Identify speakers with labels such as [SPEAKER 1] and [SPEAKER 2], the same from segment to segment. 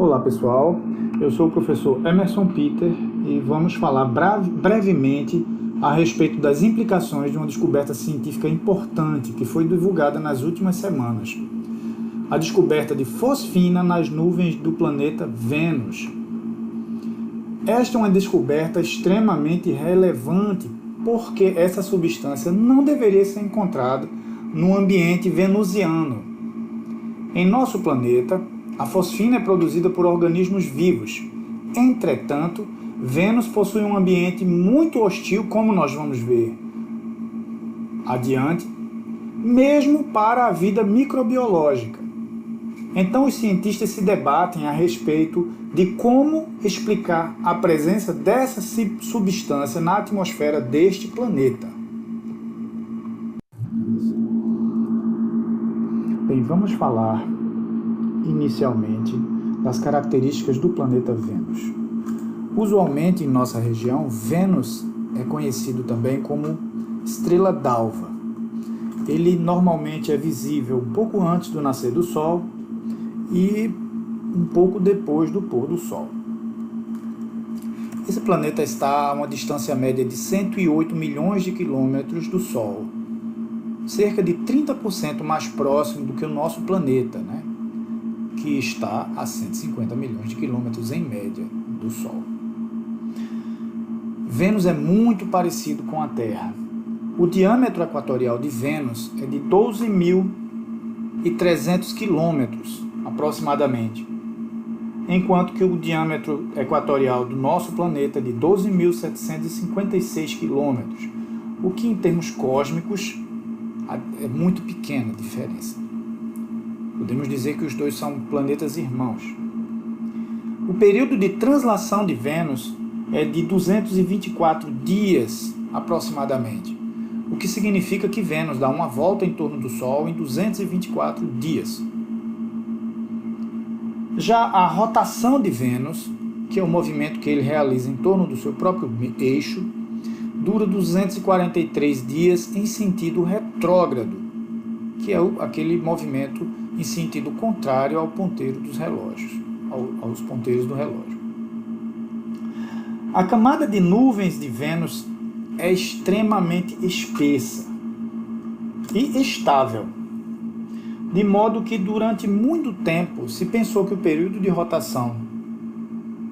[SPEAKER 1] Olá pessoal, eu sou o professor Emerson Peter e vamos falar brevemente a respeito das implicações de uma descoberta científica importante que foi divulgada nas últimas semanas. A descoberta de fosfina nas nuvens do planeta Vênus. Esta é uma descoberta extremamente relevante porque essa substância não deveria ser encontrada no ambiente venusiano. Em nosso planeta, a fosfina é produzida por organismos vivos. Entretanto, Vênus possui um ambiente muito hostil, como nós vamos ver adiante, mesmo para a vida microbiológica. Então, os cientistas se debatem a respeito de como explicar a presença dessa substância na atmosfera deste planeta. Bem, vamos falar inicialmente das características do planeta Vênus. Usualmente em nossa região, Vênus é conhecido também como estrela d'alva. Ele normalmente é visível um pouco antes do nascer do Sol e um pouco depois do pôr do Sol. Esse planeta está a uma distância média de 108 milhões de quilômetros do Sol, cerca de 30% mais próximo do que o nosso planeta, né? Que está a 150 milhões de quilômetros em média do Sol. Vênus é muito parecido com a Terra. O diâmetro equatorial de Vênus é de 12.300 quilômetros, aproximadamente, enquanto que o diâmetro equatorial do nosso planeta é de 12.756 quilômetros, o que em termos cósmicos é muito pequena a diferença. Podemos dizer que os dois são planetas irmãos. O período de translação de Vênus é de 224 dias, aproximadamente, o que significa que Vênus dá uma volta em torno do Sol em 224 dias. Já a rotação de Vênus, que é o movimento que ele realiza em torno do seu próprio eixo, dura 243 dias em sentido retrógrado, que é aquele movimento em sentido contrário ao ponteiro dos relógios, aos ponteiros do relógio. A camada de nuvens de Vênus é extremamente espessa e estável, de modo que durante muito tempo se pensou que o período de rotação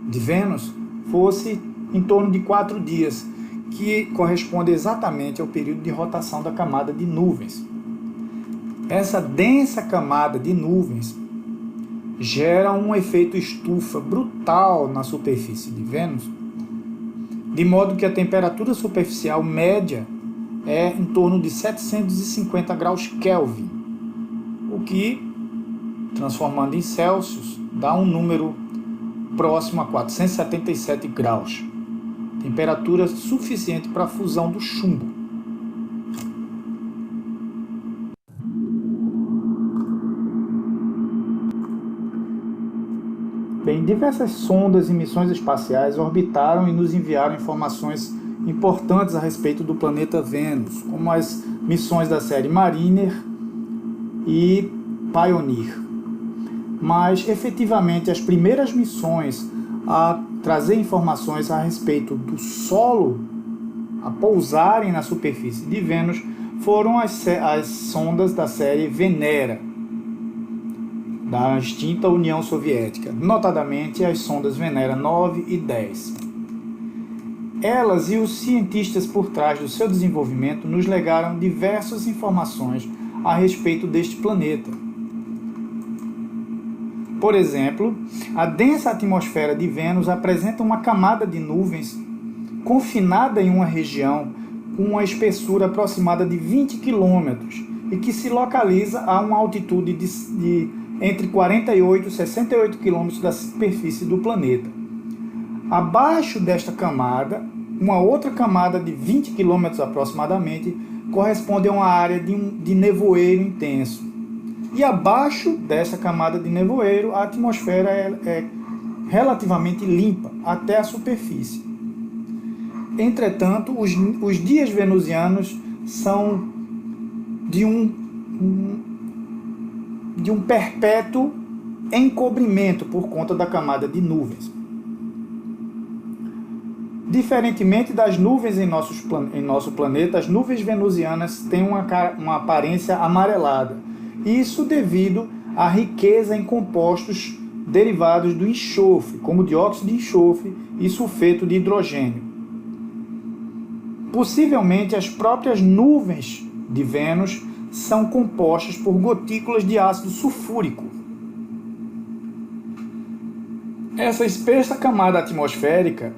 [SPEAKER 1] de Vênus fosse em torno de 4 dias, que corresponde exatamente ao período de rotação da camada de nuvens. Essa densa camada de nuvens gera um efeito estufa brutal na superfície de Vênus, de modo que a temperatura superficial média é em torno de 750 graus Kelvin, o que, transformando em Celsius, dá um número próximo a 477 graus, temperatura suficiente para a fusão do chumbo. Bem, diversas sondas e missões espaciais orbitaram e nos enviaram informações importantes a respeito do planeta Vênus, como as missões da série Mariner e Pioneer. Mas, efetivamente, as primeiras missões a trazer informações a respeito do solo, a pousarem na superfície de Vênus, foram as sondas da série Venera, da extinta União Soviética, notadamente as sondas Venera 9 e 10. Elas e os cientistas por trás do seu desenvolvimento nos legaram diversas informações a respeito deste planeta. Por exemplo, a densa atmosfera de Vênus apresenta uma camada de nuvens confinada em uma região com uma espessura aproximada de 20 km e que se localiza a uma altitude de entre 48 e 68 km da superfície do planeta. Abaixo desta camada, uma outra camada de 20 km aproximadamente corresponde a uma área de nevoeiro intenso. E abaixo dessa camada de nevoeiro, a atmosfera é relativamente limpa até a superfície. Entretanto, os dias venusianos são de um perpétuo encobrimento por conta da camada de nuvens. Diferentemente das nuvens em nosso planeta, as nuvens venusianas têm uma aparência amarelada. Isso devido à riqueza em compostos derivados do enxofre, como dióxido de enxofre e sulfeto de hidrogênio. Possivelmente, as próprias nuvens de Vênus são compostas por gotículas de ácido sulfúrico. Essa espessa camada atmosférica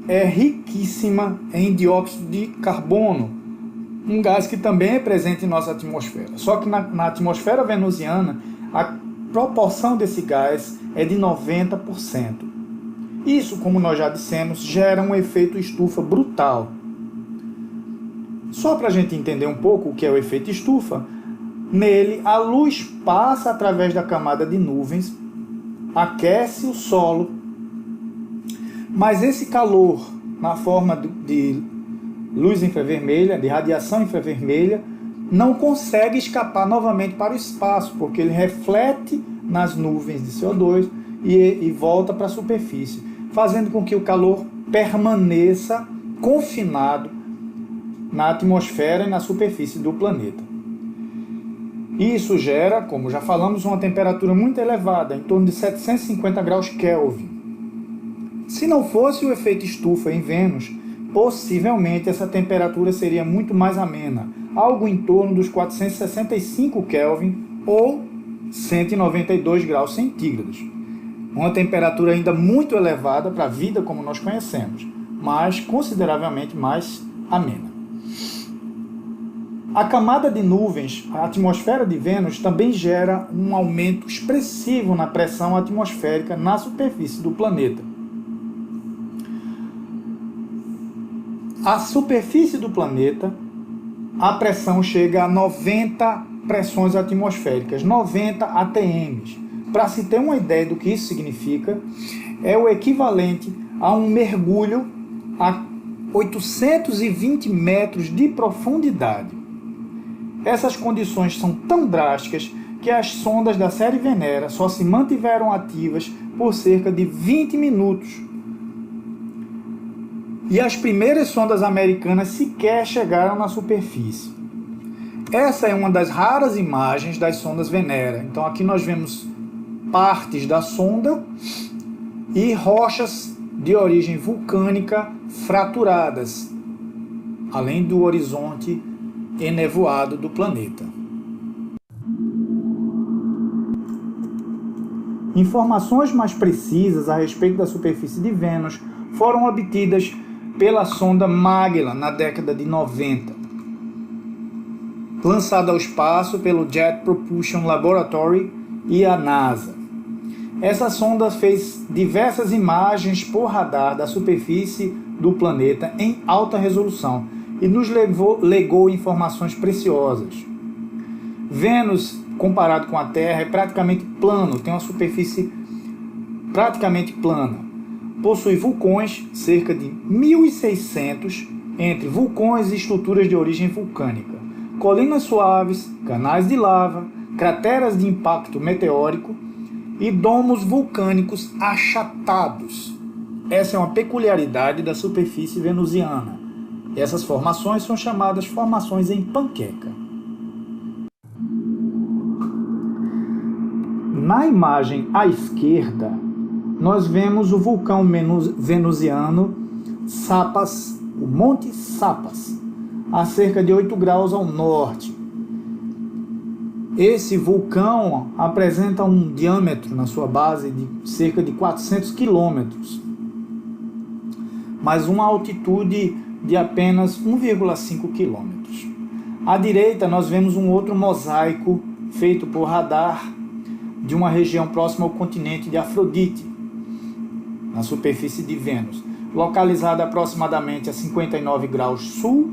[SPEAKER 1] é riquíssima em dióxido de carbono, um gás que também é presente em nossa atmosfera. Só que na atmosfera venusiana, a proporção desse gás é de 90%. Isso, como nós já dissemos, gera um efeito estufa brutal. Só para a gente entender um pouco o que é o efeito estufa, nele a luz passa através da camada de nuvens, aquece o solo, mas esse calor na forma de luz infravermelha, de radiação infravermelha, não consegue escapar novamente para o espaço, porque ele reflete nas nuvens de CO2 e volta para a superfície, fazendo com que o calor permaneça confinado na atmosfera e na superfície do planeta. Isso gera, como já falamos, uma temperatura muito elevada, em torno de 750 graus Kelvin. Se não fosse o efeito estufa em Vênus, possivelmente essa temperatura seria muito mais amena, algo em torno dos 465 Kelvin ou 192 graus centígrados. Uma temperatura ainda muito elevada para a vida como nós conhecemos, mas consideravelmente mais amena. A camada de nuvens, a atmosfera de Vênus, também gera um aumento expressivo na pressão atmosférica na superfície do planeta. A superfície do planeta, a pressão chega a 90 pressões atmosféricas, 90 atms. Para se ter uma ideia do que isso significa, é o equivalente a um mergulho a 820 metros de profundidade. Essas condições são tão drásticas que as sondas da série Venera só se mantiveram ativas por cerca de 20 minutos. E as primeiras sondas americanas sequer chegaram na superfície. Essa é uma das raras imagens das sondas Venera. Então aqui nós vemos partes da sonda e rochas de origem vulcânica fraturadas, além do horizonte enevoado do planeta. Informações mais precisas a respeito da superfície de Vênus foram obtidas pela sonda Magellan na década de 90, lançada ao espaço pelo Jet Propulsion Laboratory e a NASA. Essa sonda fez diversas imagens por radar da superfície do planeta em alta resolução e nos legou informações preciosas. Vênus, comparado com a Terra, é praticamente plano, tem uma superfície praticamente plana. Possui vulcões, cerca de 1.600, entre vulcões e estruturas de origem vulcânica, colinas suaves, canais de lava, crateras de impacto meteórico e domos vulcânicos achatados. Essa é uma peculiaridade da superfície venusiana. Essas formações são chamadas formações em panqueca. Na imagem à esquerda, nós vemos o vulcão venusiano Sapas, o Monte Sapas, a cerca de 8 graus ao norte. Esse vulcão apresenta um diâmetro na sua base de cerca de 400 quilômetros, mas uma altitude de apenas 1,5 quilômetros. À direita, nós vemos um outro mosaico feito por radar de uma região próxima ao continente de Afrodite, na superfície de Vênus, localizada aproximadamente a 59 graus sul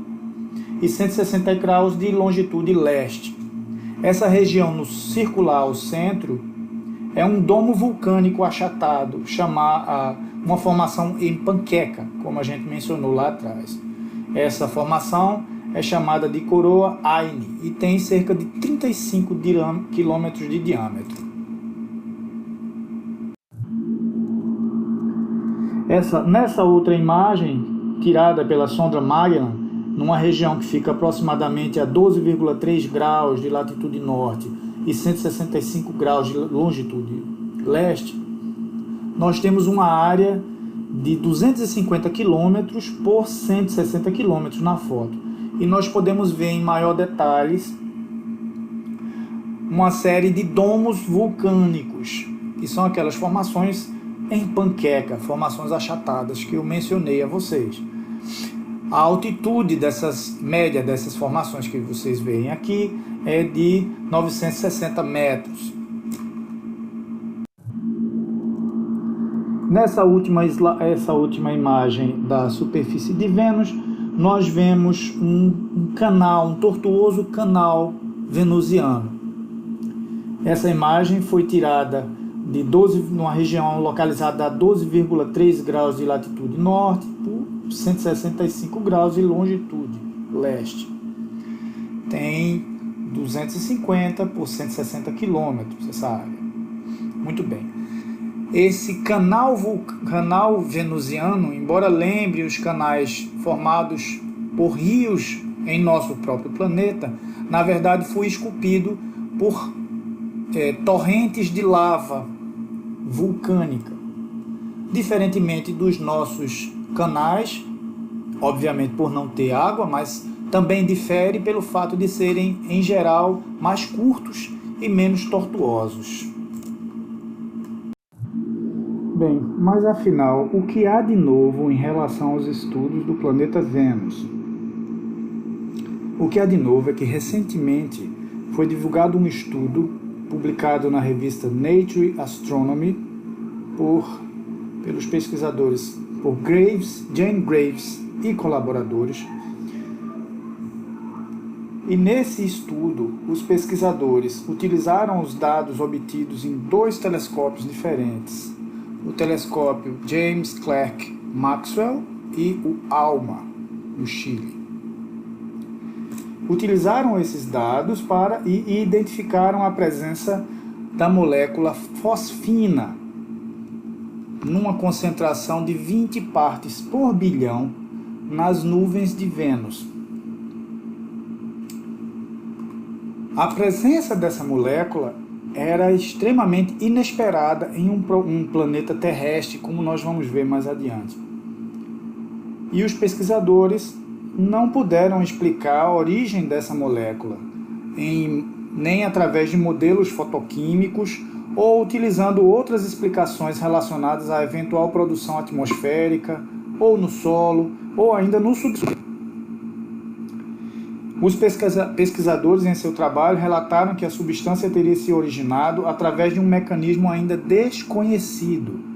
[SPEAKER 1] e 160 graus de longitude leste. Essa região no circular ao centro é um domo vulcânico achatado, uma formação em panqueca, como a gente mencionou lá atrás. Essa formação é chamada de coroa Aine e tem cerca de 35 quilômetros de diâmetro. Nessa outra imagem, tirada pela sonda Magellan, numa região que fica aproximadamente a 12,3 graus de latitude norte e 165 graus de longitude leste, nós temos uma área de 250 km por 160 km na foto. E nós podemos ver em maior detalhes uma série de domos vulcânicos, que são aquelas formações em panqueca, formações achatadas que eu mencionei a vocês. A altitude média dessas formações que vocês veem aqui é de 960 metros. Essa última imagem da superfície de Vênus, nós vemos um canal, um tortuoso canal venusiano. Essa imagem foi tirada numa região localizada a 12,3 graus de latitude norte por 165 graus de longitude leste. Tem 250 por 160 quilômetros essa área. Muito bem. Esse canal venusiano, embora lembre os canais formados por rios em nosso próprio planeta, na verdade foi esculpido por torrentes de lava vulcânica. Diferentemente dos nossos canais, obviamente por não ter água, mas também difere pelo fato de serem, em geral, mais curtos e menos tortuosos. Bem, mas afinal, o que há de novo em relação aos estudos do planeta Vênus? O que há de novo é que recentemente foi divulgado um estudo publicado na revista Nature Astronomy pelos pesquisadores Jane Graves e colaboradores. E nesse estudo, os pesquisadores utilizaram os dados obtidos em 2 telescópios diferentes, o telescópio James Clerk Maxwell e o ALMA, no Chile. Utilizaram esses dados e identificaram a presença da molécula fosfina numa concentração de 20 partes por bilhão nas nuvens de Vênus. A presença dessa molécula era extremamente inesperada em um planeta terrestre, como nós vamos ver mais adiante. E os pesquisadores não puderam explicar a origem dessa molécula, nem através de modelos fotoquímicos ou utilizando outras explicações relacionadas à eventual produção atmosférica, ou no solo, ou ainda no subsolo. Os pesquisadores, em seu trabalho, relataram que a substância teria se originado através de um mecanismo ainda desconhecido.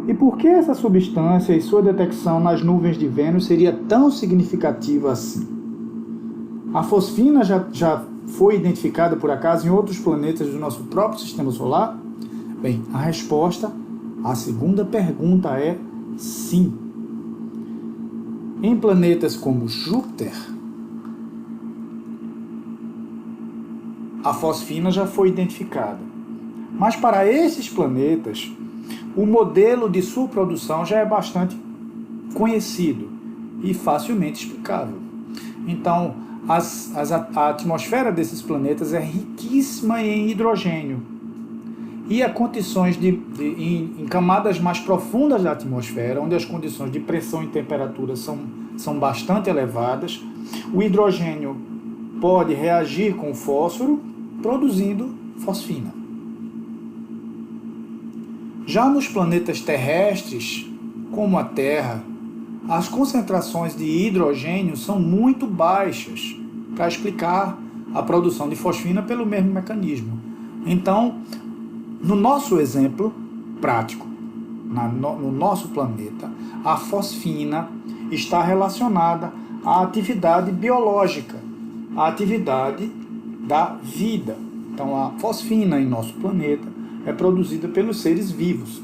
[SPEAKER 1] E por que essa substância e sua detecção nas nuvens de Vênus seria tão significativa assim? A fosfina já foi identificada, por acaso, em outros planetas do nosso próprio sistema solar? Bem, a resposta à segunda pergunta é sim. Em planetas como Júpiter, a fosfina já foi identificada. Mas para esses planetas, o modelo de sua produção já é bastante conhecido e facilmente explicável. Então, a atmosfera desses planetas é riquíssima em hidrogênio. E há condições em camadas mais profundas da atmosfera, onde as condições de pressão e temperatura são bastante elevadas, o hidrogênio pode reagir com o fósforo, produzindo fosfina. Já nos planetas terrestres, como a Terra, as concentrações de hidrogênio são muito baixas para explicar a produção de fosfina pelo mesmo mecanismo. Então, no nosso exemplo prático, no nosso planeta, a fosfina está relacionada à atividade biológica, à atividade da vida. Então, a fosfina em nosso planeta é produzida pelos seres vivos.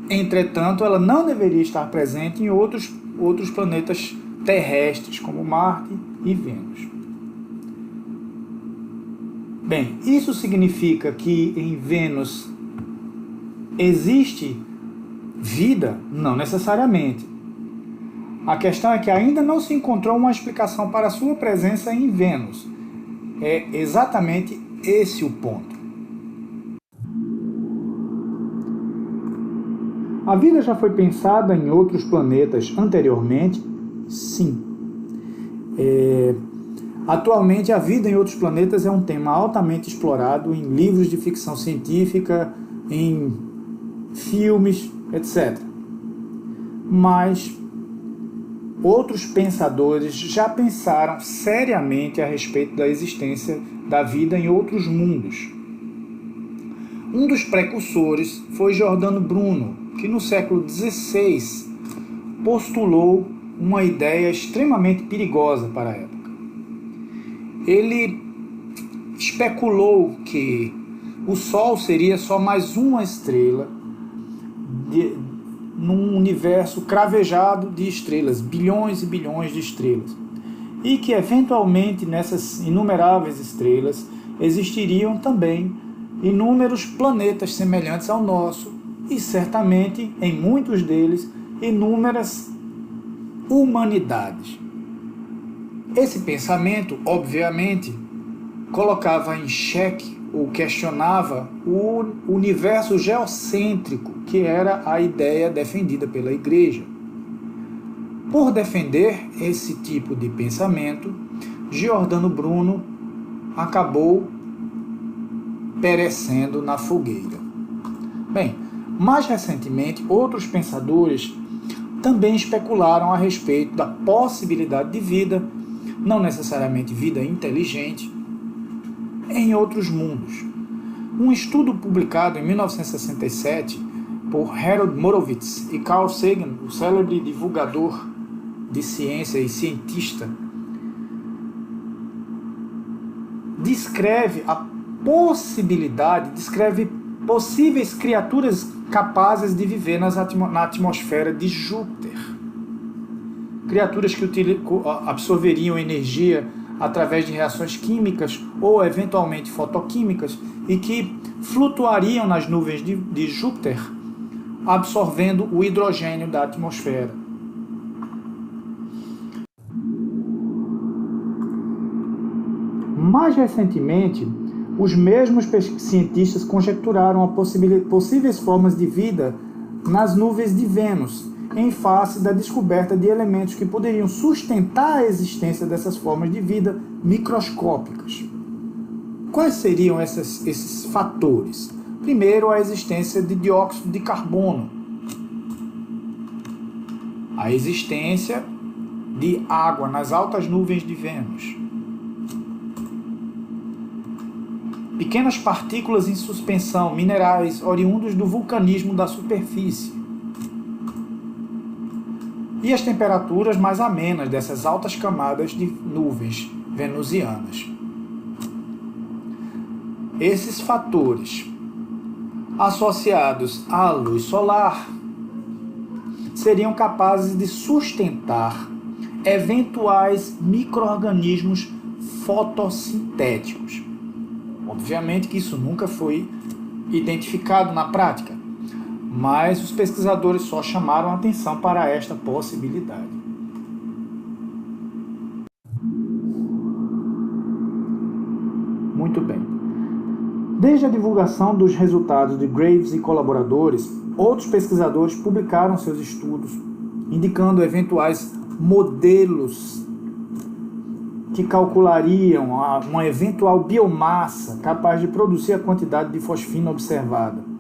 [SPEAKER 1] Entretanto, ela não deveria estar presente em outros planetas terrestres, como Marte e Vênus. Bem, isso significa que em Vênus existe vida? Não necessariamente. A questão é que ainda não se encontrou uma explicação para a sua presença em Vênus. É exatamente esse o ponto. A vida já foi pensada em outros planetas anteriormente? Sim. Atualmente, a vida em outros planetas é um tema altamente explorado em livros de ficção científica, em filmes, etc. Mas outros pensadores já pensaram seriamente a respeito da existência da vida em outros mundos. Um dos precursores foi Giordano Bruno, que no século XVI postulou uma ideia extremamente perigosa para a época. Ele especulou que o Sol seria só mais uma estrela num universo cravejado de estrelas, bilhões e bilhões de estrelas, e que eventualmente nessas inumeráveis estrelas existiriam também inúmeros planetas semelhantes ao nosso e certamente em muitos deles inúmeras humanidades. Esse pensamento, obviamente, colocava em xeque ou questionava o universo geocêntrico, que era a ideia defendida pela Igreja. Por defender esse tipo de pensamento, Giordano Bruno acabou perecendo na fogueira. Bem, mais recentemente, outros pensadores também especularam a respeito da possibilidade de vida, não necessariamente vida inteligente, em outros mundos. Um estudo publicado em 1967 por Harold Morovitz e Carl Sagan, o célebre divulgador de ciência e cientista, descreve possíveis criaturas capazes de viver na atmosfera de Júpiter. Criaturas que absorveriam energia através de reações químicas ou eventualmente fotoquímicas e que flutuariam nas nuvens de Júpiter, absorvendo o hidrogênio da atmosfera. Mais recentemente, os mesmos cientistas conjecturaram possíveis formas de vida nas nuvens de Vênus, em face da descoberta de elementos que poderiam sustentar a existência dessas formas de vida microscópicas. Quais seriam esses fatores? Primeiro, a existência de dióxido de carbono, a existência de água nas altas nuvens de Vênus, pequenas partículas em suspensão, minerais oriundos do vulcanismo da superfície, e as temperaturas mais amenas dessas altas camadas de nuvens venusianas. Esses fatores, associados à luz solar, seriam capazes de sustentar eventuais micro-organismos fotossintéticos. Obviamente que isso nunca foi identificado na prática, mas os pesquisadores só chamaram a atenção para esta possibilidade. Muito bem. Desde a divulgação dos resultados de Graves e colaboradores, outros pesquisadores publicaram seus estudos, indicando eventuais modelos que calculariam uma eventual biomassa capaz de produzir a quantidade de fosfina observada.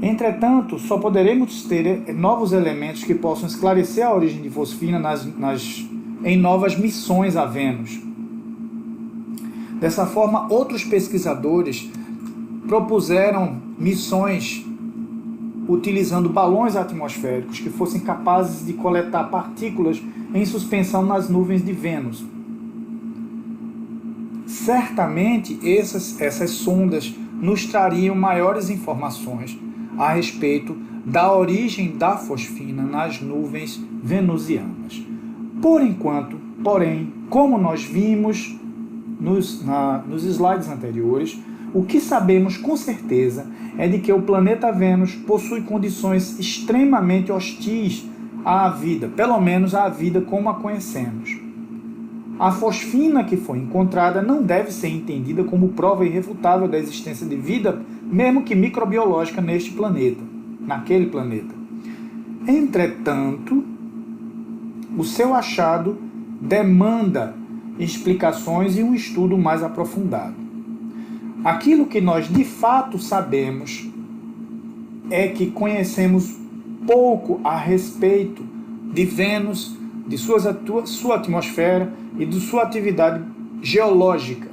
[SPEAKER 1] Entretanto, só poderemos ter novos elementos que possam esclarecer a origem de fosfina em novas missões a Vênus. Dessa forma, outros pesquisadores propuseram missões utilizando balões atmosféricos que fossem capazes de coletar partículas em suspensão nas nuvens de Vênus. Certamente, essas sondas nos trariam maiores informações a respeito da origem da fosfina nas nuvens venusianas. Por enquanto, porém, como nós vimos, nos slides anteriores, o que sabemos com certeza é de que o planeta Vênus possui condições extremamente hostis à vida, pelo menos à vida como a conhecemos. A fosfina que foi encontrada não deve ser entendida como prova irrefutável da existência de vida, mesmo que microbiológica, neste planeta, naquele planeta. Entretanto, o seu achado demanda explicações e um estudo mais aprofundado. Aquilo que nós de fato sabemos é que conhecemos pouco a respeito de Vênus, de sua atmosfera e de sua atividade geológica.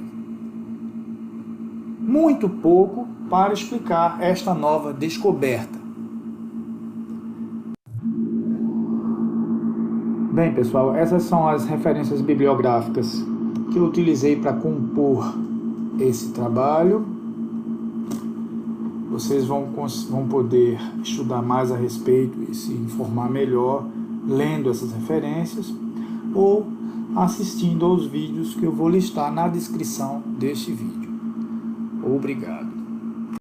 [SPEAKER 1] Muito pouco para explicar esta nova descoberta. Bem, pessoal, essas são as referências bibliográficas que eu utilizei para compor esse trabalho. Vocês vão poder estudar mais a respeito e se informar melhor lendo essas referências ou assistindo aos vídeos que eu vou listar na descrição deste vídeo. Obrigado.